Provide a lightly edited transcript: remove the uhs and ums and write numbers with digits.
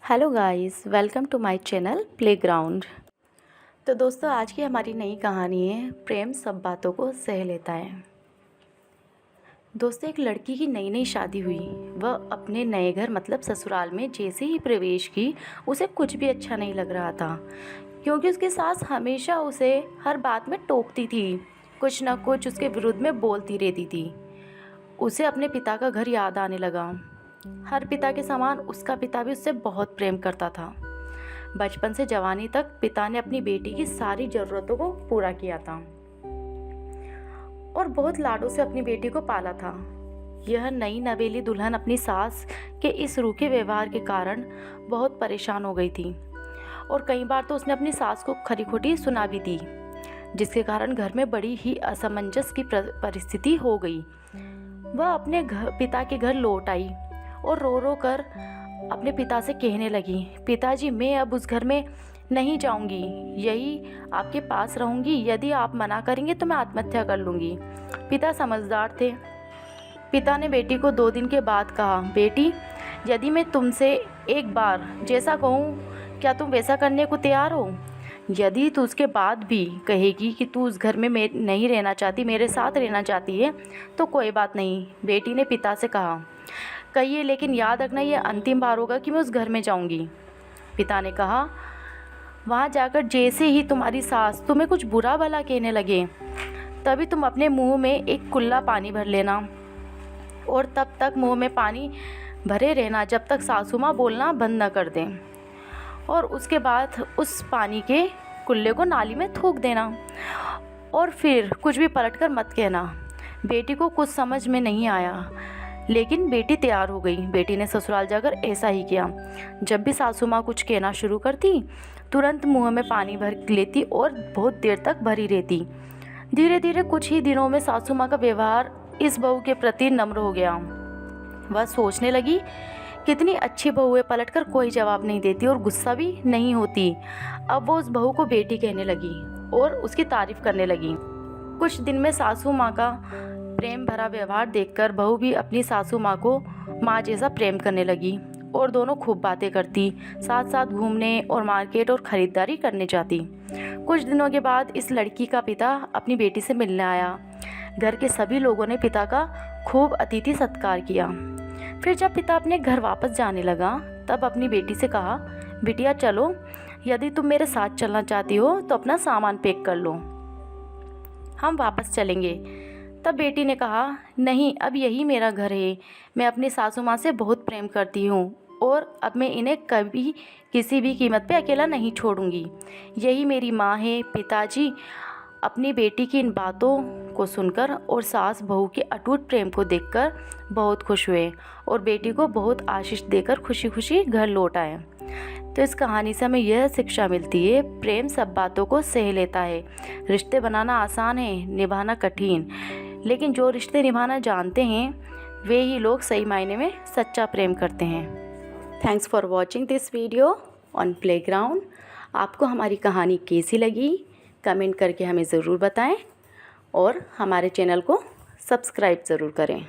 Hello guys, welcome to my channel playground. तो दोस्तों, आज की हमारी नई कहानी है प्रेम सब बातों को सह लेता है। दोस्तों, एक लड़की की नई नई शादी हुई। वह अपने नए घर मतलब ससुराल में जैसे ही प्रवेश की, उसे कुछ भी अच्छा नहीं लग रहा था, क्योंकि उसकी सास हमेशा उसे हर बात में टोकती थी, कुछ न कुछ उसके विरुद्ध में बोलती रहती थी। उसे अपने पिता का घर याद आने लगा। हर पिता के समान उसका पिता भी उससे बहुत प्रेम करता था। बचपन से जवानी तक पिता ने अपनी बेटी की सारी ज़रूरतों को पूरा किया था और बहुत लाडों से अपनी बेटी को पाला था। यह नई नवेली दुल्हन अपनी सास के इस रूखे व्यवहार के कारण बहुत परेशान हो गई थी और कई बार तो उसने अपनी सास को खरी खोटी सुना भी दी, जिसके कारण घर में बड़ी ही असमंजस की परिस्थिति हो गई। वह अपने पिता के घर लौट आई और रो रो कर अपने पिता से कहने लगी, पिताजी, मैं अब उस घर में नहीं जाऊंगी, यही आपके पास रहूंगी। यदि आप मना करेंगे तो मैं आत्महत्या कर लूंगी। पिता समझदार थे। पिता ने बेटी को 2 दिन के बाद कहा, बेटी, यदि मैं तुमसे एक बार जैसा कहूँ, क्या तुम वैसा करने को तैयार हो? यदि तू उसके बाद भी कहेगी कि तू उस घर में नहीं रहना चाहती, मेरे साथ रहना चाहती है, तो कोई बात नहीं। बेटी ने पिता से कहा, कहिए, लेकिन याद रखना ये अंतिम बार होगा कि मैं उस घर में जाऊंगी। पिता ने कहा, वहाँ जाकर जैसे ही तुम्हारी सास तुम्हें कुछ बुरा भला कहने लगे, तभी तुम अपने मुंह में एक कुल्ला पानी भर लेना और तब तक मुंह में पानी भरे रहना जब तक सासू माँ बोलना बंद न कर दें, और उसके बाद उस पानी के कुल्ले को नाली में थूक देना और फिर कुछ भी पलट कर मत कहना। बेटी को कुछ समझ में नहीं आया, लेकिन बेटी तैयार हो गई। बेटी ने ससुराल जाकर ऐसा ही किया। जब भी सासू माँ कुछ कहना शुरू करती, तुरंत मुंह में पानी भर लेती और बहुत देर तक भरी रहती। धीरे धीरे कुछ ही दिनों में सासू माँ का व्यवहार इस बहू के प्रति नम्र हो गया। वह सोचने लगी, कितनी अच्छी बहू है, पलट कर कोई जवाब नहीं देती और गुस्सा भी नहीं होती। अब वो उस बहू को बेटी कहने लगी और उसकी तारीफ करने लगी। कुछ दिन में सासू माँ का प्रेम भरा व्यवहार देखकर बहू भी अपनी सासू माँ को माँ जैसा प्रेम करने लगी और दोनों खूब बातें करती, साथ साथ घूमने और मार्केट और ख़रीदारी करने जाती। कुछ दिनों के बाद इस लड़की का पिता अपनी बेटी से मिलने आया। घर के सभी लोगों ने पिता का खूब अतिथि सत्कार किया। फिर जब पिता अपने घर वापस जाने लगा, तब अपनी बेटी से कहा, बिटिया चलो, यदि तुम मेरे साथ चलना चाहती हो तो अपना सामान पैक कर लो, हम वापस चलेंगे। तब बेटी ने कहा, नहीं, अब यही मेरा घर है। मैं अपनी सासू माँ से बहुत प्रेम करती हूँ और अब मैं इन्हें कभी किसी भी कीमत पे अकेला नहीं छोड़ूंगी। यही मेरी माँ है। पिताजी अपनी बेटी की इन बातों को सुनकर और सास बहू के अटूट प्रेम को देखकर बहुत खुश हुए और बेटी को बहुत आशीष देकर खुशी खुशी घर लौट आए। तो इस कहानी से हमें यह शिक्षा मिलती है, प्रेम सब बातों को सह लेता है। रिश्ते बनाना आसान है, निभाना कठिन, लेकिन जो रिश्ते निभाना जानते हैं वे ही लोग सही मायने में सच्चा प्रेम करते हैं। Thanks for watching this video on playground. आपको हमारी कहानी कैसी लगी, कमेंट करके हमें ज़रूर बताएं और हमारे चैनल को सब्सक्राइब ज़रूर करें।